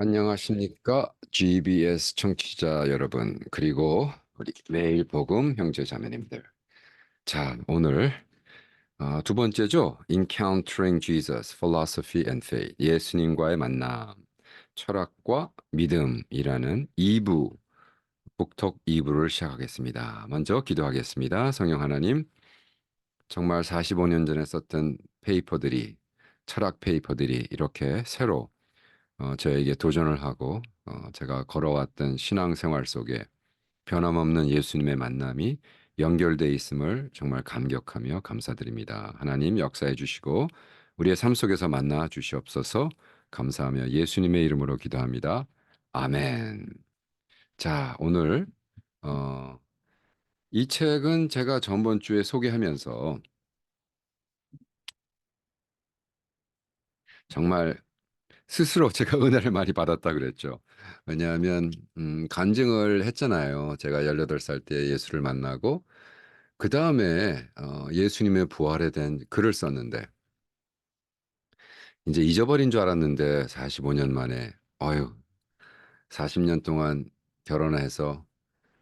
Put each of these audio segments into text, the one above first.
안녕하십니까? GBS 청취자 여러분, 그리고 우리 매일 복음 형제 자매님들. 자, 오늘 두 번째죠. Encountering Jesus, Philosophy and Faith. 예수님과의 만남, 철학과 믿음이라는 2부, 북톡 2부를 시작하겠습니다. 먼저 기도하겠습니다. 성령 하나님, 정말 45년 전에 썼던 페이퍼들이, 철학 페이퍼들이 이렇게 새로 저에게 도전을 하고 제가 걸어왔던 신앙생활 속에 변함없는 예수님의 만남이 연결돼 있음을 정말 감격하며 감사드립니다. 하나님 역사해 주시고 우리의 삶 속에서 만나 주시옵소서. 감사하며 예수님의 이름으로 기도합니다. 아멘. 자, 오늘 어, 이 책은 제가 전번 주에 소개하면서 정말 스스로 제가 은혜를 많이 받았다 그랬죠. 왜냐하면 간증을 했잖아요. 제가 18살 때 예수를 만나고 그 다음에 예수님의 부활에 대한 글을 썼는데 이제 잊어버린 줄 알았는데 45년 만에 40년 동안 결혼해서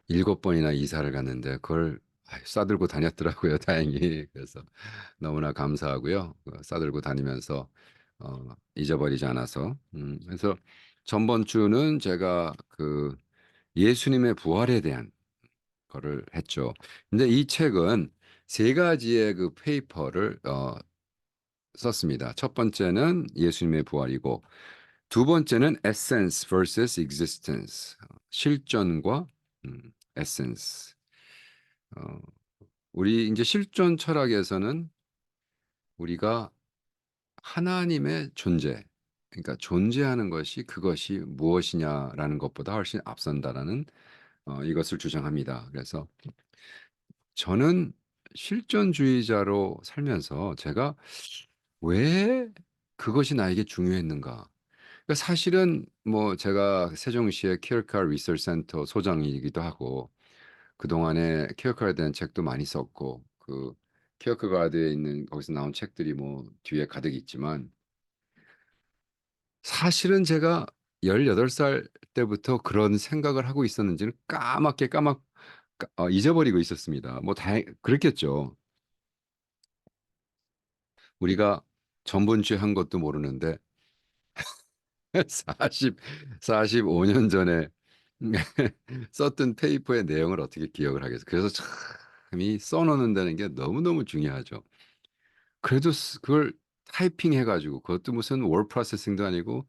7번이나 이사를 갔는데 그걸 싸들고 다녔더라고요. 다행히. 그래서 너무나 감사하고요. 싸들고 다니면서 잊어버리지 않아서. 그래서 전번 주는 제가 그 예수님의 부활에 대한 거를 했죠. 근데 이 책은 세 가지의 그 페이퍼를 썼습니다. 첫 번째는 예수님의 부활이고, 두 번째는 essence versus existence, 실존과 essence. 어, 우리 이제 실존 철학에서는 우리가 하나님의 존재, 그러니까 존재하는 것이 그것이 무엇이냐라는 것보다 훨씬 앞선다라는 이것을 주장합니다. 그래서 저는 실존주의자로 살면서 제가 왜 그것이 나에게 중요했는가? 그러니까 사실은 뭐 제가 세종시의 키어카르 리서치 센터 소장이기도 하고 그동안에 키어카르에 대한 책도 많이 썼고 그 키어크가드에 있는 거기서 나온 책들이 뭐 뒤에 가득 있지만 사실은 제가 18살 때부터 그런 생각을 하고 있었는지는 까맣게 잊어버리고 있었습니다. 뭐 다행 그랬겠죠. 우리가 전번주에 한 것도 모르는데 40, 45년 전에 썼던 페이퍼의 내용을 어떻게 기억을 하겠어요. 그래서 참 이 써놓는다는 게 너무너무 중요하죠. 그래도 그걸 타이핑 해가지고 그것도 무슨 월 프로세싱도 아니고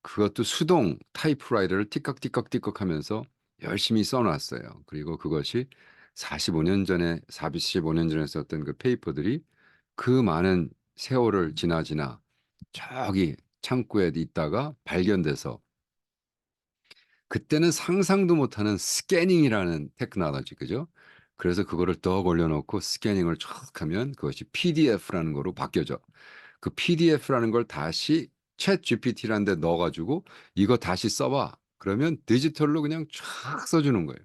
그것도 수동 타이프라이터를 띠깍띠깍띠깍 하면서 열심히 써놨어요. 그리고 그것이 45년 전에, 45년 전에 썼던 그 페이퍼들이 그 많은 세월을 지나 저기 창고에 있다가 발견돼서 그때는 상상도 못하는 스캐닝이라는 테크놀로지, 그죠? 그래서 그거를 떡 올려놓고 스캐닝을 쫙 하면 그것이 PDF라는 거로 바뀌어져. 그 PDF라는 걸 다시 챗 GPT라는 데 넣어가지고 이거 다시 써봐. 그러면 디지털로 그냥 쫙 써주는 거예요.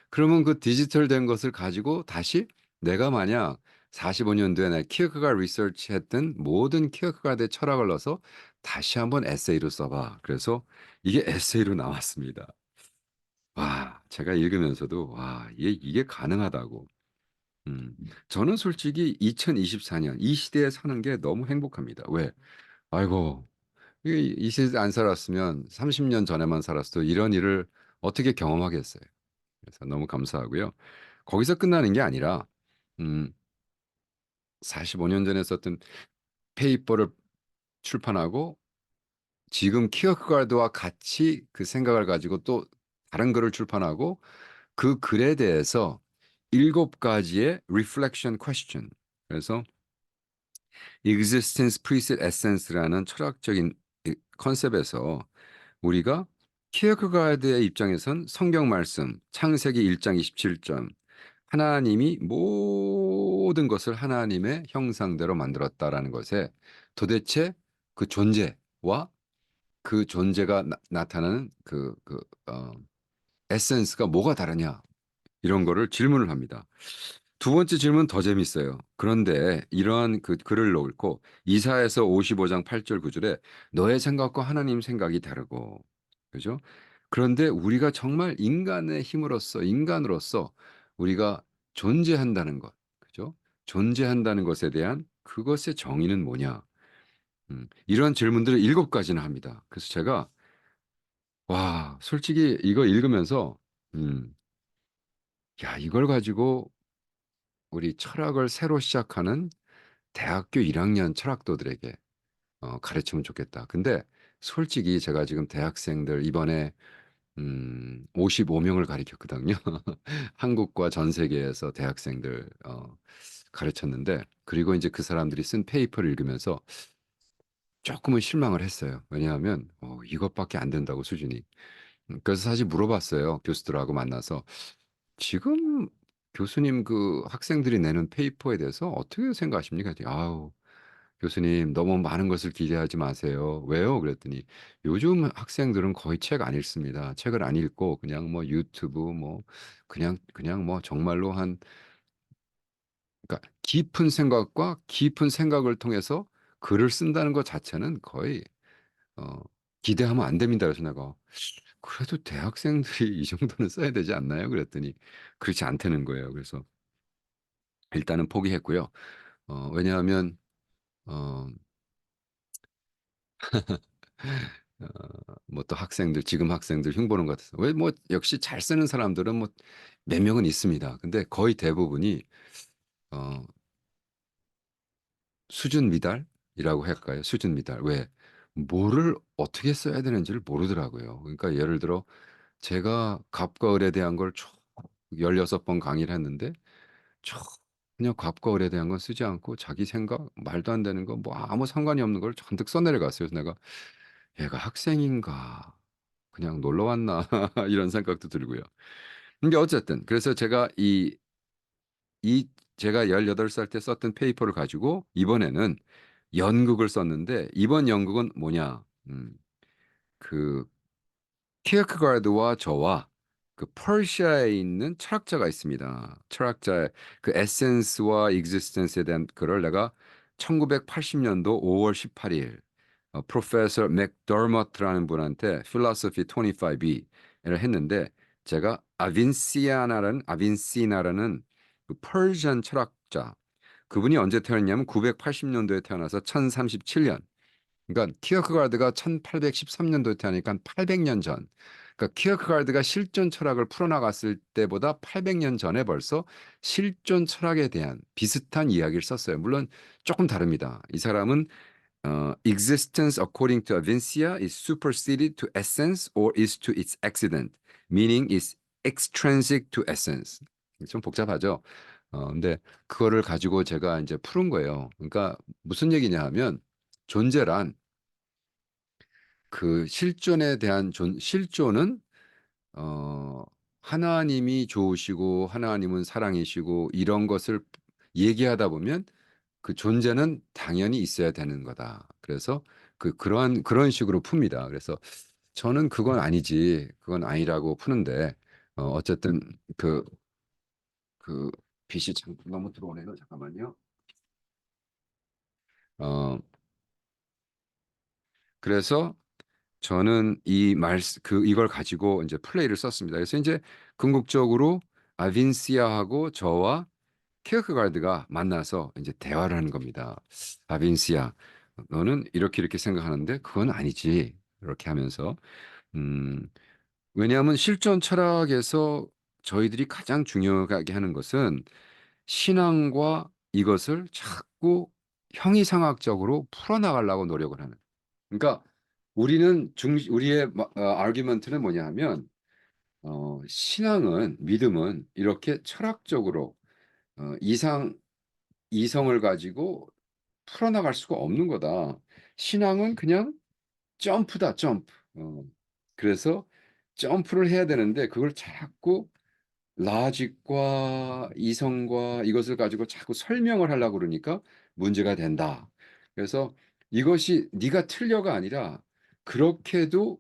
그러면 그 디지털 된 것을 가지고 다시 내가 만약 45년도에 내 키어크가드 리서치 했던 모든 키어크가드의 철학을 넣어서 다시 한번 에세이로 써봐. 그래서 이게 에세이로 나왔습니다. 와, 제가 읽으면서도 와, 이게 가능하다고. 음, 저는 솔직히 2024년 이 시대에 사는 게 너무 행복합니다. 왜? 아이고, 이 시대 안 살았으면 30년 전에만 살았어도 이런 일을 어떻게 경험하겠어요. 그래서 너무 감사하고요. 거기서 끝나는 게 아니라, 음, 45년 전에 썼던 페이퍼를 출판하고 지금 키어크가드와 같이 그 생각을 가지고 또 다른 글을 출판하고 그 글에 대해서 7가지의 reflection question. 그래서 existence, preset, essence라는 철학적인 컨셉에서 우리가 키어크가드의 입장에선 성경 말씀 창세기 1장 27절 하나님이 모든 것을 하나님의 형상대로 만들었다라는 것에 도대체 그 존재와 그 존재가 나타나는 에센스가 뭐가 다르냐 이런 거를 질문을 합니다. 두 번째 질문 더 재밌어요. 그런데 이러한 그 글을 놓고 이사야서 55장 8절 9절에 너의 생각과 하나님 생각이 다르고 그죠? 그런데 우리가 정말 인간의 힘으로서 인간으로서 우리가 존재한다는 것, 그죠? 존재한다는 것에 대한 그것의 정의는 뭐냐? 이런 질문들을 7가지나 합니다. 그래서 제가 와, 솔직히 이거 읽으면서 음, 야, 이걸 가지고 우리 철학을 새로 시작하는 대학교 1학년 철학도들에게 가르치면 좋겠다. 근데 솔직히 제가 지금 대학생들 이번에 55명을 가르쳤거든요. 한국과 전 세계에서 대학생들 가르쳤는데 그리고 이제 그 사람들이 쓴 페이퍼를 읽으면서 조금은 실망을 했어요. 왜냐하면 이것밖에 안 된다고 수준이. 그래서 사실 물어봤어요. 교수들하고 만나서 지금 교수님 그 학생들이 내는 페이퍼에 대해서 어떻게 생각하십니까? 그랬더니, 아우 교수님 너무 많은 것을 기대하지 마세요. 왜요? 그랬더니 요즘 학생들은 거의 책 안 읽습니다. 책을 안 읽고 그냥 뭐 유튜브 뭐 그냥 뭐 정말로 한 그러니까 깊은 생각과 깊은 생각을 통해서 글을 쓴다는 것 자체는 거의 어, 기대하면 안 됩니다. 그래서 내가 그래도 대학생들이 이 정도는 써야 되지 않나요? 그랬더니 그렇지 않다는 거예요. 그래서 일단은 포기했고요. 왜냐하면 어, 뭐 또 학생들 지금 학생들 흉보는 것 같아서 왜 뭐 역시 잘 쓰는 사람들은 뭐 몇 명은 있습니다. 근데 거의 대부분이 어, 수준 미달이라고 할까요? 수준 미달. 왜? 뭐를 어떻게 써야 되는지를 모르더라고요. 그러니까 예를 들어 제가 갑과 을에 대한 걸 쭉 16번 강의를 했는데 전혀 갑과 을에 대한 건 쓰지 않고 자기 생각, 말도 안 되는 거, 뭐 아무 상관이 없는 걸 잔뜩 써내려갔어요. 그래서 내가 얘가 학생인가? 그냥 놀러 왔나? 이런 생각도 들고요. 근데 어쨌든 그래서 제가 이 제가 18살 때 썼던 페이퍼를 가지고 이번에는 연극을 썼는데 이번 연극은 뭐냐? 그 키어크가드와 저와 그 퍼시아에 있는 철학자가 있습니다. 철학자의 그 에센스와 익지스턴스에 대한 글을 내가 1980년도 5월 18일 프로페서 맥더머트라는 분한테 Philosophy 25B를 했는데 제가 아빈시나라는 그 퍼시안 철학자 그분이 언제 태어났냐면 980년도에 태어나서 1037년 그러니까 키어크가르드가 1813년도에 태어나니까 한 800년 전. 그러니까 키어크가르드가 실존 철학을 풀어나갔을 때보다 800년 전에 벌써 실존 철학에 대한 비슷한 이야기를 썼어요. 물론 조금 다릅니다. 이 사람은 existence according to Avincia is superseded to essence or is to its accident, meaning is extrinsic to essence. 좀 복잡하죠. 근데 그거를 가지고 제가 이제 푸는 거예요. 그러니까 무슨 얘기냐 하면 존재란 그 실존에 대한 실존은 어, 하나님이 좋으시고 하나님은 사랑이시고 이런 것을 얘기하다 보면 그 존재는 당연히 있어야 되는 거다. 그래서 그런 식으로 풉니다. 그래서 저는 그건 아니지, 그건 아니라고 푸는데 어쨌든 그 빛이 너무 들어오네요. 잠깐만요. 어, 그래서 저는 이걸 가지고 이제 플레이를 썼습니다. 그래서 이제 궁극적으로 아빈시아하고 저와 키어크가르드가 만나서 이제 대화를 하는 겁니다. 아빈시아, 너는 이렇게 생각하는데 그건 아니지. 이렇게 하면서 음, 왜냐하면 실존 철학에서 저희들이 가장 중요하게 하는 것은 신앙과 이것을 자꾸 형이상학적으로 풀어나가려고 노력을 하는. 그러니까 우리의 아규먼트는 뭐냐 하면 신앙은 믿음은 이렇게 철학적으로 이상 이성을 가지고 풀어나갈 수가 없는 거다. 신앙은 그냥 점프다, 점프. 그래서 점프를 해야 되는데 그걸 자꾸 라직과 이성과 이것을 가지고 자꾸 설명을 하려고 그러니까 문제가 된다. 그래서 이것이 네가 틀려가 아니라 그렇게도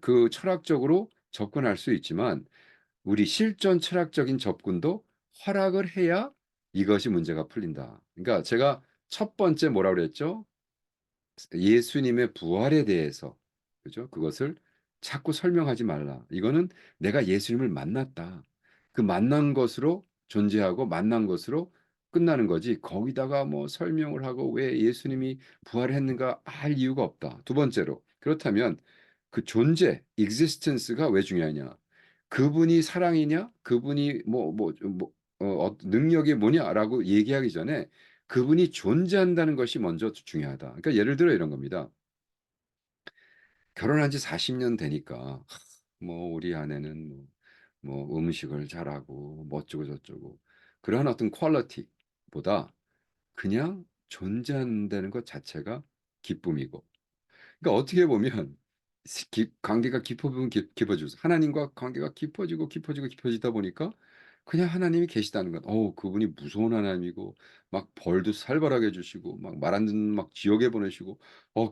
그 철학적으로 접근할 수 있지만 우리 실존 철학적인 접근도 허락을 해야 이것이 문제가 풀린다. 그러니까 제가 첫 번째 뭐라 그랬죠? 예수님의 부활에 대해서 그죠? 그것을 자꾸 설명하지 말라. 이거는 내가 예수님을 만났다. 그 만난 것으로 존재하고 만난 것으로 끝나는 거지. 거기다가 뭐 설명을 하고 왜 예수님이 부활했는가 할 이유가 없다. 두 번째로, 그렇다면 그 존재, existence가 왜 중요하냐? 그분이 사랑이냐? 그분이 능력이 뭐냐라고 얘기하기 전에 그분이 존재한다는 것이 먼저 중요하다. 그러니까 예를 들어 이런 겁니다. 결혼한 지 40년 되니까 뭐 우리 아내는 뭐 음식을 잘하고 뭐 어쩌고 저쩌고 그런 어떤 퀄리티보다 그냥 존재한다는 것 자체가 기쁨이고, 그러니까 어떻게 보면 관계가 깊어지면 깊어지고 하나님과 관계가 깊어지고 깊어지고 깊어지다 보니까 그냥 하나님이 계시다는 것. 그분이 무서운 하나님이고 막 벌도 살벌하게 주시고 막 말 안 듣는 막 지옥에 보내시고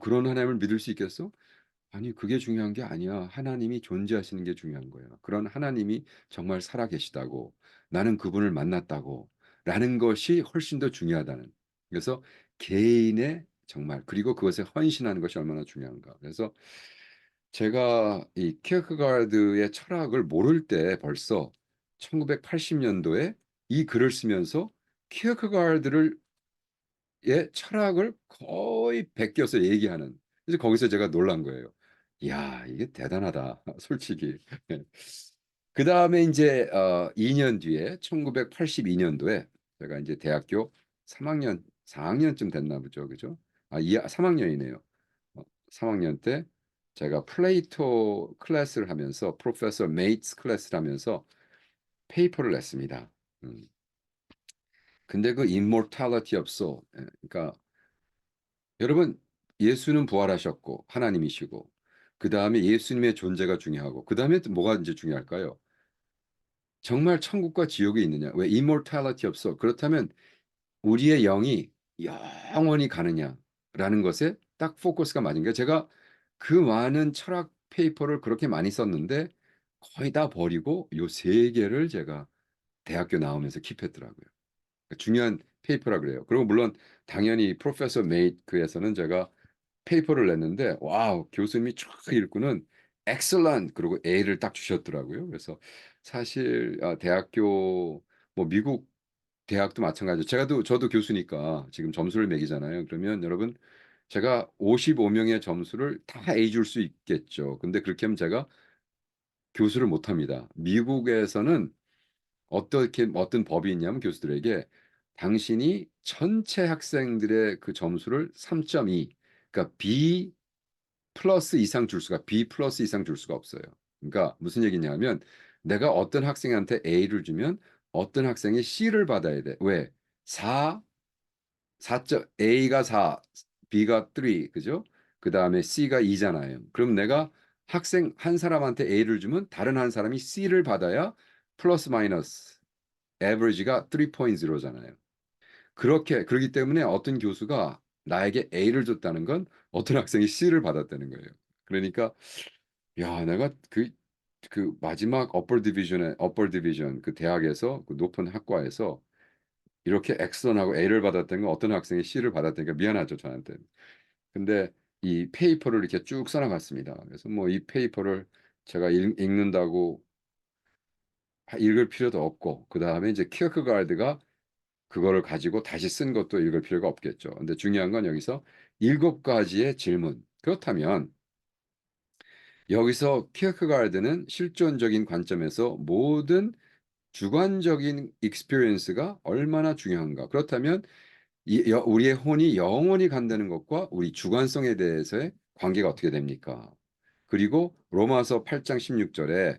그런 하나님을 믿을 수 있겠어? 아니, 그게 중요한 게 아니야. 하나님이 존재하시는 게 중요한 거야. 그런 하나님이 정말 살아 계시다고, 나는 그분을 만났다고, 라는 것이 훨씬 더 중요하다는. 그래서 개인의 정말, 그리고 그것에 헌신하는 것이 얼마나 중요한가. 그래서 제가 이 키어크가르드의 철학을 모를 때 벌써 1980년도에 이 글을 쓰면서 키어크가르드를 의 철학을 거의 베껴서 얘기하는. 그래서 거기서 제가 놀란 거예요. 이야, 이게 대단하다. 솔직히. 그 다음에 이제 2년 뒤에 1982년도에 제가 이제 대학교 3학년, 4학년쯤 됐나 보죠. 그죠? 3학년이네요. 3학년 때 제가 플레이토 클래스를 하면서 프로페서 메이츠 클래스를 하면서 페이퍼를 냈습니다. 음. 근데 그 immortality of soul, 그러니까 여러분, 예수는 부활하셨고 하나님이시고 그 다음에 예수님의 존재가 중요하고 그 다음에 또 뭐가 이제 중요할까요? 정말 천국과 지옥이 있느냐? 왜 immortality 없어? 그렇다면 우리의 영이 영원히 가느냐라는 것에 딱 포커스가 맞은 게, 제가 그 많은 철학 페이퍼를 그렇게 많이 썼는데 거의 다 버리고 요 세 개를 제가 대학교 나오면서 킵했더라고요. 중요한 페이퍼라 그래요. 그리고 물론 당연히 프로페서 메이크에서는 제가 페이퍼를 냈는데 와우, 교수님이 쫙 읽고는 excellent 그리고 A를 딱 주셨더라고요. 그래서 사실 대학교 뭐 미국 대학도 마찬가지죠. 저도 교수니까 지금 점수를 매기잖아요. 그러면 여러분, 제가 55명의 점수를 다 A 줄 수 있겠죠. 근데 그렇게 하면 제가 교수를 못 합니다. 미국에서는 어떻게 어떤 법이 있냐면 교수들에게 당신이 전체 학생들의 그 점수를 3.2, 그러니까 B 플러스 이상 줄 수가 B 플러스 이상 줄 수가 없어요. 그러니까 무슨 얘기냐면 내가 어떤 학생한테 A를 주면 어떤 학생이 C를 받아야 돼. 왜? 4, 4점 A가 4, B가 3, 그죠? 그다음에 C가 2잖아요. 그럼 내가 학생 한 사람한테 A를 주면 다른 한 사람이 C를 받아야 플러스 마이너스 에버리지가 3.0잖아요. 그렇기 때문에 어떤 교수가 나에게 A를 줬다는 건 어떤 학생이 C를 받았다는 거예요. 그러니까 야, 내가 그 마지막 upper division 그 대학에서 그 높은 학과에서 이렇게 엑선하고 A를 받았던 건 어떤 학생이 C를 받았다니까 미안하죠, 저한테. 근데 이 페이퍼를 이렇게 쭉 써나갔습니다. 그래서 뭐 이 페이퍼를 제가 읽는다고 읽을 필요도 없고, 그 다음에 이제 키어크가르드가 그거를 가지고 다시 쓴 것도 읽을 필요가 없겠죠. 근데 중요한 건 여기서 7가지의 질문. 그렇다면 여기서 키어크가르드는 실존적인 관점에서 모든 주관적인 익스피리언스가 얼마나 중요한가. 그렇다면 우리의 혼이 영원히 간다는 것과 우리 주관성에 대해서의 관계가 어떻게 됩니까? 그리고 로마서 8장 16절에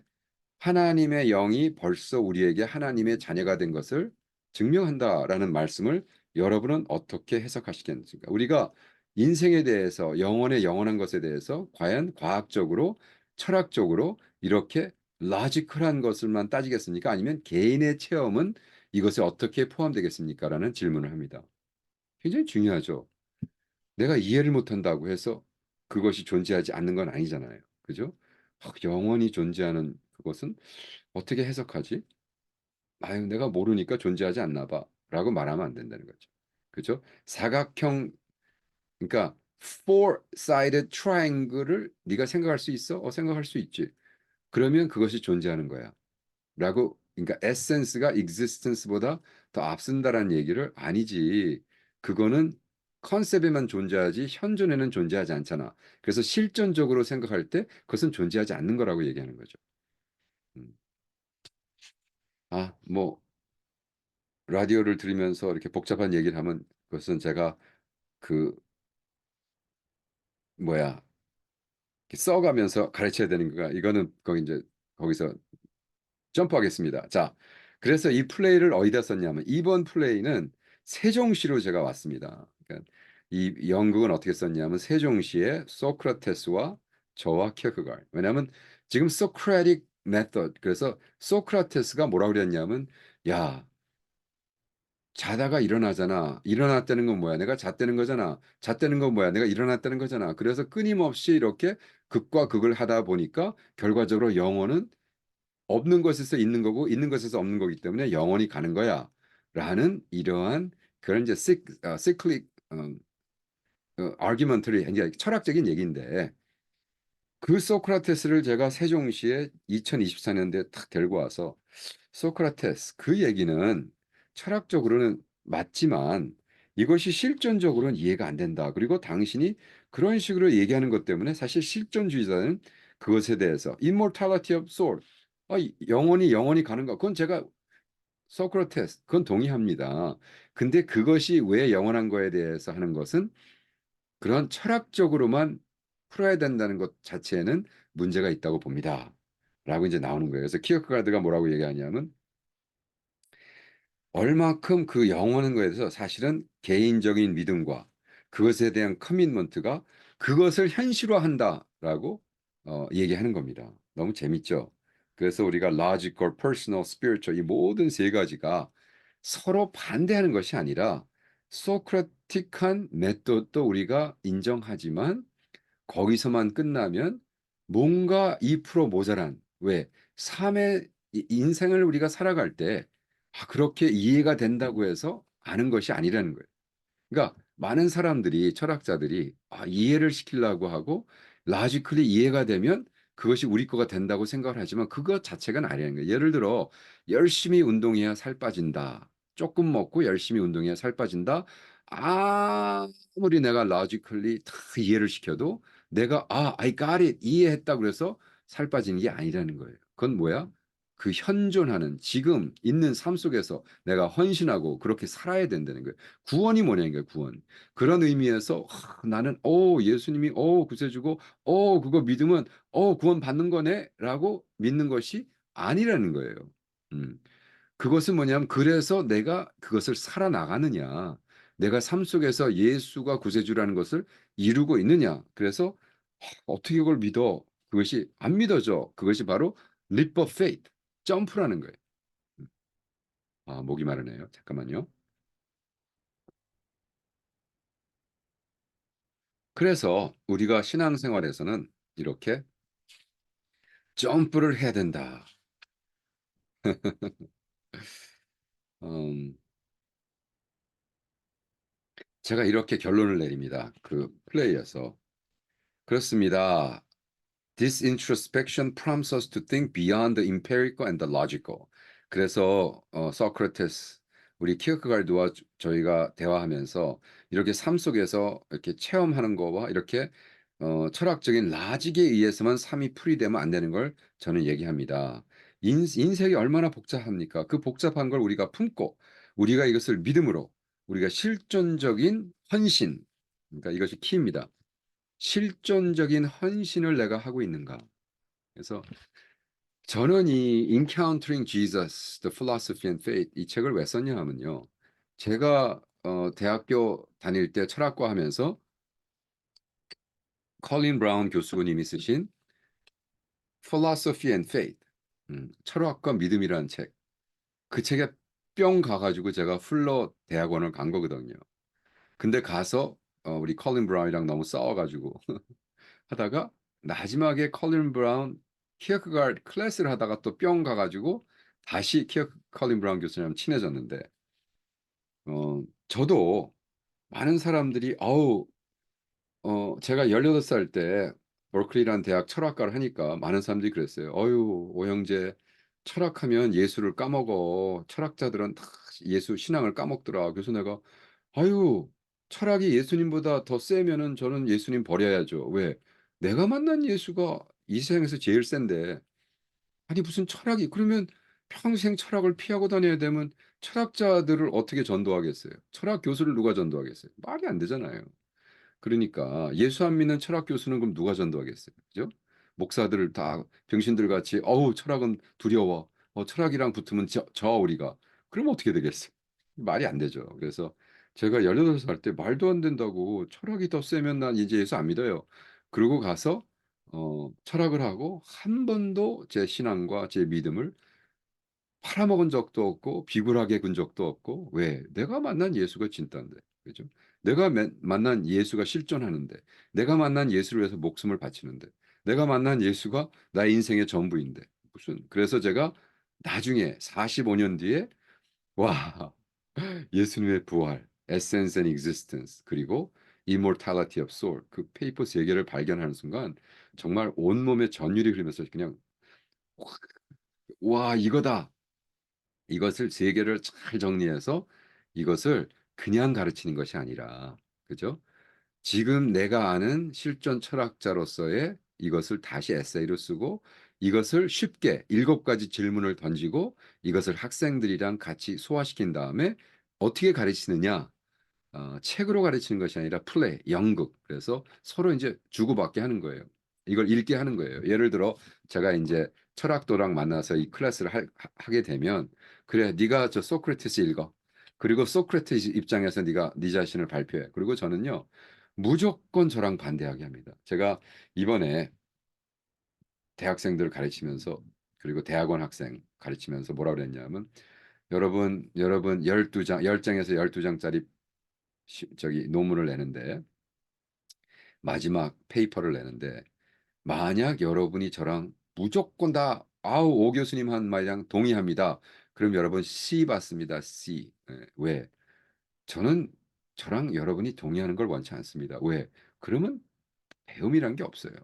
하나님의 영이 벌써 우리에게 하나님의 자녀가 된 것을 증명한다라는 말씀을 여러분은 어떻게 해석하시겠습니까? 우리가 인생에 대해서, 영혼의 영원한 것에 대해서 과연 과학적으로, 철학적으로 이렇게 라지컬한 것을만 따지겠습니까? 아니면 개인의 체험은 이것에 어떻게 포함되겠습니까? 라는 질문을 합니다. 굉장히 중요하죠. 내가 이해를 못한다고 해서 그것이 존재하지 않는 건 아니잖아요. 그죠? 영원히 존재하는 그것은 어떻게 해석하지? 아유, 내가 모르니까 존재하지 않나 봐. 라고 말하면 안 된다는 거죠. 그죠? 사각형, 그러니까 four-sided triangle을 네가 생각할 수 있어? 생각할 수 있지. 그러면 그것이 존재하는 거야. 라고, 그러니까 에센스가 existence보다 더 앞선다라는 얘기를 아니지. 그거는 컨셉에만 존재하지 현존에는 존재하지 않잖아. 그래서 실존적으로 생각할 때 그것은 존재하지 않는 거라고 얘기하는 거죠. 음. 뭐 라디오를 들으면서 이렇게 복잡한 얘기를 하면 그것은 제가 그 뭐야 이렇게 써가면서 가르쳐야 되는 거가 이거는 거기 이제 거기서 점프하겠습니다. 자, 그래서 이 플레이를 어디다 썼냐면 이번 플레이는 세종시로 제가 왔습니다. 그러니까 이 연극은 어떻게 썼냐면 세종시에 소크라테스와 저와 키어크가드. 왜냐하면 지금 소크라틱 메서드 그래서 소크라테스가 뭐라고 그랬냐면 야 자다가 일어나잖아. 일어났다는 건 뭐야? 내가 잤다는 거잖아. 잤다는 건 뭐야? 내가 일어났다는 거잖아. 그래서 끊임없이 이렇게 극과 극을 하다 보니까 결과적으로 영혼은 없는 것에서 있는 거고 있는 것에서 없는 거기 때문에 영원히 가는 거야. 라는 이러한 그런 이제 시클릭 아규먼트를 이제 철학적인 얘기인데 그 소크라테스를 제가 세종시에 2024년도에 탁 데리고 와서 소크라테스 그 얘기는 철학적으로는 맞지만 이것이 실존적으로는 이해가 안 된다. 그리고 당신이 그런 식으로 얘기하는 것 때문에 사실 실존주의자는 그것에 대해서 immortality of soul 영원히 가는 거 그건 제가 소크라테스 그건 동의합니다. 근데 그것이 왜 영원한 거에 대해서 하는 것은 그런 철학적으로만 풀어야 된다는 것 자체에는 문제가 있다고 봅니다. 라고 이제 나오는 거예요. 그래서 키어크가드가 뭐라고 얘기하냐면 얼마큼 그 영원한 거에 대해서 사실은 개인적인 믿음과 그것에 대한 커미트먼트가 그것을 현실화한다라고 얘기하는 겁니다. 너무 재밌죠? 그래서 우리가 logical, personal, spiritual 이 모든 세 가지가 서로 반대하는 것이 아니라 소크라틱한 메소드도 우리가 인정하지만 거기서만 끝나면 뭔가 2% 모자란 왜 삶의 인생을 우리가 살아갈 때 그렇게 이해가 된다고 해서 아는 것이 아니라는 거예요. 그러니까 많은 사람들이 철학자들이 이해를 시키려고 하고 라지컬리 이해가 되면 그것이 우리 거가 된다고 생각을 하지만 그것 자체가 아니라는 거예요. 예를 들어 열심히 운동해야 살 빠진다. 조금 먹고 열심히 운동해야 살 빠진다. 아무리 내가 라지컬리 다 이해를 시켜도 내가 I got it 이해했다 그래서 살 빠지는 게 아니라는 거예요. 그건 뭐야? 그 현존하는 지금 있는 삶 속에서 내가 헌신하고 그렇게 살아야 된다는 거예요. 구원이 뭐냐는 거예요, 구원. 그런 의미에서 나는 예수님이 구세주고 그거 믿으면 구원 받는 거네라고 믿는 것이 아니라는 거예요. 음. 그것은 뭐냐면 그래서 내가 그것을 살아나가느냐. 내가 삶 속에서 예수가 구세주라는 것을 이루고 있느냐. 그래서 어떻게 그걸 믿어? 그것이 안 믿어져. 그것이 바로 leap of faith, 점프라는 거예요. 음. 목이 마르네요. 잠깐만요. 그래서 우리가 신앙생활에서는 이렇게 점프를 해야 된다. 음, 제가 이렇게 결론을 내립니다. 그 플레이에서. 그렇습니다. This introspection prompts us to think beyond the empirical and the logical. 그래서 소크라테스 우리 키어크가르드와 저희가 대화하면서 이렇게 삶 속에서 이렇게 체험하는 거와 이렇게 철학적인 라직에 의해서만 삶이 풀이되면 안 되는 걸 저는 얘기합니다. 인생이 얼마나 복잡합니까? 그 복잡한 걸 우리가 품고 우리가 이것을 믿음으로 우리가 실존적인 헌신 그러니까 이것이 키입니다. 실존적인 헌신을 내가 하고 있는가? 그래서 저는 이 Encountering Jesus, The Philosophy and Faith 이 책을 왜 썼냐 하면요. 제가 대학교 다닐 때 철학과 하면서 컬린 브라운 교수님이 쓰신 Philosophy and Faith, 철학과 믿음이라는 책. 그 책에 뿅 가가지고 제가 훌러 대학원을 간 거거든요. 근데 가서 우리 컬린 브라운이랑 너무 싸워가지고 하다가 마지막에 컬린 브라운 키어크가드 클래스를 하다가 또 뿅 가가지고 다시 컬린 브라운 교수님이랑 친해졌는데 저도 많은 사람들이 제가 18살 때 버클리라는 대학 철학과를 하니까 많은 사람들이 그랬어요. 어유, 오형제, 철학하면 예수를 까먹어. 철학자들은 다 예수 신앙을 까먹더라. 그래서 내가, 아유, 철학이 예수님보다 더 세면은 저는 예수님 버려야죠. 왜? 내가 만난 예수가 이 세상에서 제일 센데. 아니, 무슨 철학이, 그러면 평생 철학을 피하고 다녀야 되면 철학자들을 어떻게 전도하겠어요? 철학 교수를 누가 전도하겠어요? 말이 안 되잖아요. 그러니까 예수 안 믿는 철학 교수는 그럼 누가 전도하겠어요? 그죠? 목사들을 다 병신들 같이 어우 철학은 두려워. 철학이랑 붙으면 우리가. 그럼 어떻게 되겠어요? 말이 안 되죠. 그래서 제가 18살 때 말도 안 된다고 철학이 더 세면 난 이제 예수 안 믿어요. 그러고 가서 철학을 하고 한 번도 제 신앙과 제 믿음을 팔아먹은 적도 없고 비굴하게 군 적도 없고 왜? 내가 만난 예수가 진짜인데. 그죠? 내가 만난 예수가 실존하는데 내가 만난 예수를 위해서 목숨을 바치는데 내가 만난 예수가 나의 인생의 전부인데 무슨 그래서 제가 나중에 45년 뒤에 와 예수님의 부활, Essence and Existence 그리고 Immortality of Soul 그 페이퍼 세 개를 발견하는 순간 정말 온몸에 전율이 흐르면서 그냥 와 이거다 이것을 세 개를 잘 정리해서 이것을 그냥 가르치는 것이 아니라, 그죠? 지금 내가 아는 실존 철학자로서의 이것을 다시 에세이로 쓰고 이것을 쉽게 7가지 질문을 던지고 이것을 학생들이랑 같이 소화시킨 다음에 어떻게 가르치느냐? 책으로 가르치는 것이 아니라 플레이, 연극. 그래서 서로 이제 주고받게 하는 거예요. 이걸 읽게 하는 거예요. 예를 들어 제가 이제 철학도랑 만나서 이 클래스를 하게 되면 그래, 네가 저 소크라테스 읽어. 그리고 소크라테스 입장에서 네가 네 자신을 발표해. 그리고 저는요 무조건 저랑 반대하게 합니다. 제가 이번에 대학생들을 가르치면서 그리고 대학원 학생 가르치면서 뭐라 그랬냐면 여러분 12장 10장에서 12장짜리 저기 논문을 내는데 마지막 페이퍼를 내는데 만약 여러분이 저랑 무조건 다 아우 오 교수님 한 말이랑 동의합니다. 그럼 여러분 C 받습니다. C. 왜? 저는 저랑 여러분이 동의하는 걸 원치 않습니다. 왜? 그러면 배움이란 게 없어요.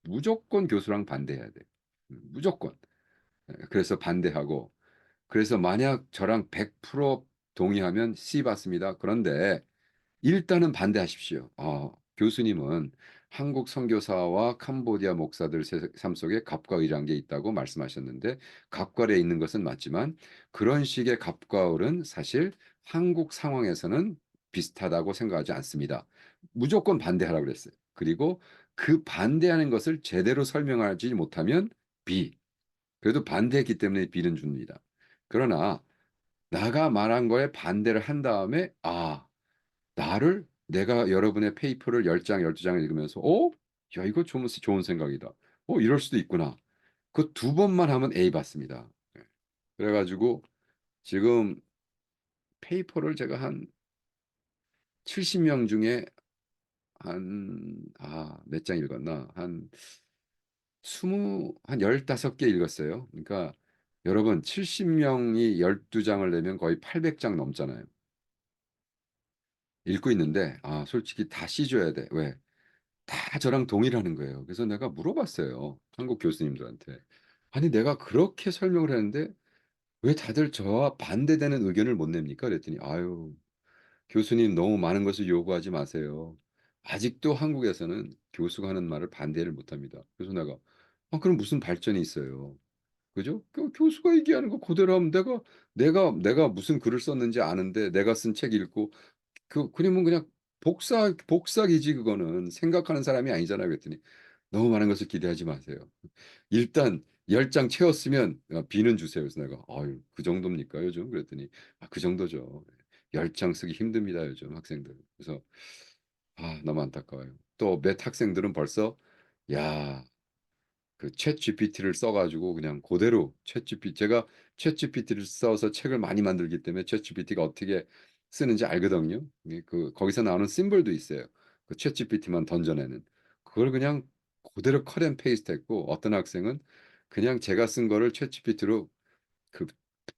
무조건 교수랑 반대해야 돼. 무조건. 그래서 반대하고 그래서 만약 저랑 100% 동의하면 C 받습니다. 그런데 일단은 반대하십시오. 교수님은 한국 선교사와 캄보디아 목사들 삶 속에 갑과 을이란 게 있다고 말씀하셨는데 갑과 을에 있는 것은 맞지만 그런 식의 갑과 을은 사실 한국 상황에서는 비슷하다고 생각하지 않습니다. 무조건 반대하라고 그랬어요. 그리고 그 반대하는 것을 제대로 설명하지 못하면 B. 그래도 반대했기 때문에 B는 줍니다. 그러나 나가 말한 거에 반대를 한 다음에 나를 내가 여러분의 페이퍼를 10장, 12장을 읽으면서 야, 이거 좋은 생각이다. 이럴 수도 있구나. 그 두 번만 하면 A 받습니다. 예. 그래가지고 지금 페이퍼를 제가 한 70명 중에 몇 장 읽었나? 한 15개 읽었어요. 그러니까 여러분 70명이 12장을 내면 거의 800장 넘잖아요. 읽고 있는데 솔직히 다 씻어야 돼. 왜? 다 저랑 동일하는 거예요. 그래서 내가 물어봤어요. 한국 교수님들한테. 아니, 내가 그렇게 설명을 했는데 왜 다들 저와 반대되는 의견을 못 냅니까? 그랬더니, 아유, 교수님 너무 많은 것을 요구하지 마세요. 아직도 한국에서는 교수가 하는 말을 반대를 못 합니다. 그래서 내가, 그럼 무슨 발전이 있어요? 그죠? 교수가 얘기하는 거 그대로 하면 내가 무슨 글을 썼는지 아는데 내가 쓴 책 읽고 그러면 그냥 복사기지 그거는 생각하는 사람이 아니잖아요. 그랬더니 너무 많은 것을 기대하지 마세요. 일단 10장 채웠으면 B는 주세요. 그래서 내가 아유 그 정도입니까 요즘? 그랬더니 그 정도죠. 10장 쓰기 힘듭니다 요즘 학생들. 그래서 너무 안타까워요. 또 몇 학생들은 벌써 야 그 챗 GPT를 써가지고 그냥 그대로 제가 챗 GPT를 써서 책을 많이 만들기 때문에 챗 GPT가 어떻게 쓰는지 알거든요. 거기서 나오는 심볼도 있어요. 그챗 GPT만 던져내는 그걸 그냥 그대로 컷앤 페이스트 했고 어떤 학생은 그냥 제가 쓴 거를 챗 GPT로 그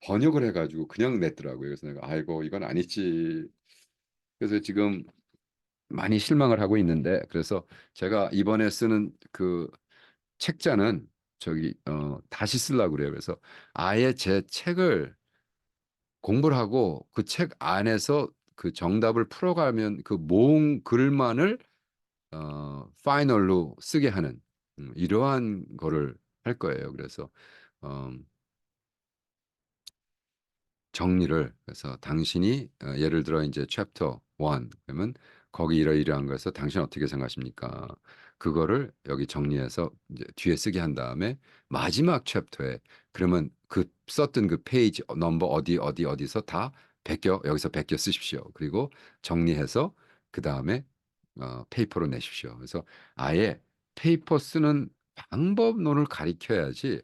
번역을 해가지고 그냥 냈더라고요. 그래서 내가 아이고 이건 아니지. 그래서 지금 많이 실망을 하고 있는데 그래서 제가 이번에 쓰는 그 책자는 저기 다시 쓰려고 그래요. 그래서 아예 제 책을 공부를 하고 그 책 안에서 그 정답을 풀어가면 그 모은 글만을 파이널로 쓰게 하는 이러한 거를 할 거예요. 그래서 어, 정리를 그래서 당신이 예를 들어 이제 챕터 1 그러면 거기 이러이러한 거에서 당신 어떻게 생각하십니까? 그거를 여기 정리해서 이제 뒤에 쓰게 한 다음에 마지막 챕터에 그러면 그 썼던 그 페이지 넘버 어디서 다 베껴 여기서 베껴 쓰십시오. 그리고 정리해서 그 다음에 페이퍼로 내십시오. 그래서 아예 페이퍼 쓰는 방법론을 가리켜야지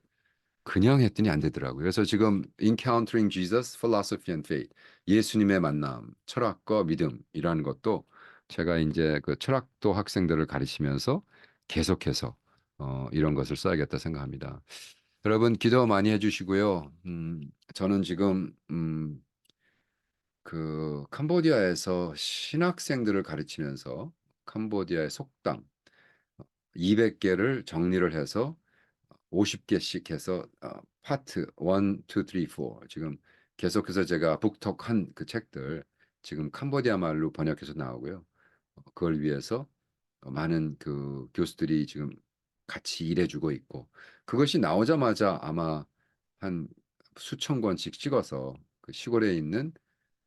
그냥 했더니 안 되더라고요. 그래서 지금 Encountering Jesus, Philosophy and Faith, 예수님의 만남, 철학과 믿음이라는 것도 제가 이제 그 철학도 학생들을 가르치면서 계속해서 이런 것을 써야겠다 생각합니다. 여러분 기도 많이 해주시고요. 저는 지금 그 캄보디아에서 신학생들을 가르치면서 캄보디아의 속담 200개를 정리를 해서 50개씩 해서 파트 1, 2, 3, 4 지금 계속해서 제가 북톡한 그 책들 지금 캄보디아 말로 번역해서 나오고요. 그걸 위해서 많은 그 교수들이 지금 같이 일해주고 있고 그것이 나오자마자 아마 한 수천 권씩 찍어서 그 시골에 있는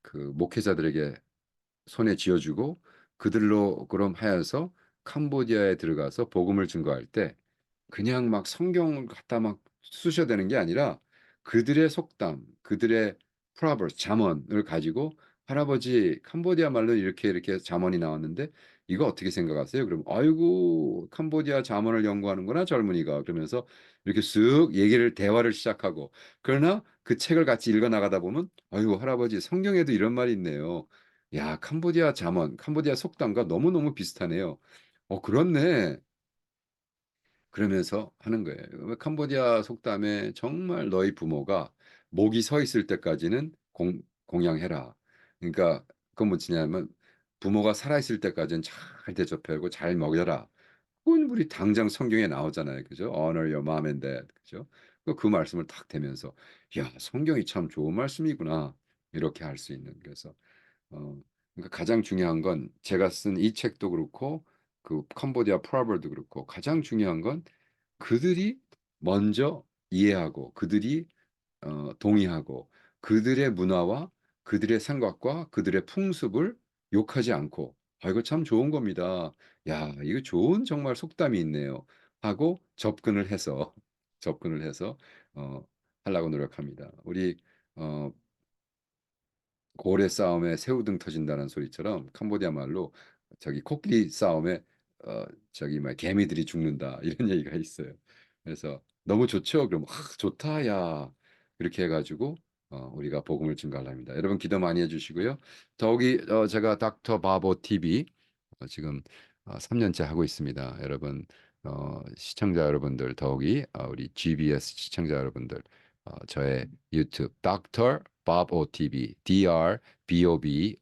그 목회자들에게 손에 쥐어주고 그들로 그럼 하여서 캄보디아에 들어가서 복음을 증거할 때 그냥 막 성경을 갖다 막 쑤셔대는 게 아니라 그들의 속담, 그들의 proverbs, 잠언을 가지고 할아버지 캄보디아 말로 이렇게 이렇게 잠언이 나왔는데 이거 어떻게 생각하세요? 그럼 아이고 캄보디아 잠언을 연구하는구나 젊은이가 그러면서 이렇게 쓱 얘기를 대화를 시작하고 그러나 그 책을 같이 읽어 나가다 보면 아이고 할아버지 성경에도 이런 말이 있네요. 야 캄보디아 잠언, 캄보디아 속담과 너무너무 비슷하네요. 그렇네. 그러면서 하는 거예요. 캄보디아 속담에 정말 너희 부모가 목이 서 있을 때까지는 공양해라. 그러니까 그건 뭐냐면 부모가 살아 있을 때까지는 잘 대접하고 잘 먹여라. 그건 우리 당장 성경에 나오잖아요. 그죠? Honor your mom and dad. 그죠? 그 말씀을 탁 대면서 야, 성경이 참 좋은 말씀이구나. 이렇게 할 수 있는. 그래서 어, 그러니까 가장 중요한 건 제가 쓴 이 책도 그렇고 그 캄보디아 프로버브도 그렇고 가장 중요한 건 그들이 먼저 이해하고 그들이 동의하고 그들의 문화와 그들의 생각과 그들의 풍습을 욕하지 않고 이거 참 좋은 겁니다. 야, 이거 좋은 정말 속담이 있네요. 하고 접근을 해서 접근을 해서 어, 하려고 노력합니다. 우리 어, 고래 싸움에 새우등 터진다는 소리처럼 캄보디아 말로 저기 코끼리 싸움에 저기 막 개미들이 죽는다 이런 얘기가 있어요. 그래서 너무 좋죠. 그럼 좋다 야 이렇게 해가지고 우리가 복음을 증가합니다. 여러분 기도 많이 해주시고요. 더욱이 제가 닥터 바보 TV 지금 3년째 하고 있습니다. 여러분 시청자 여러분들 더욱이 우리 GBS 시청자 여러분들 저의 유튜브 닥터 바보 TV DRBOBOH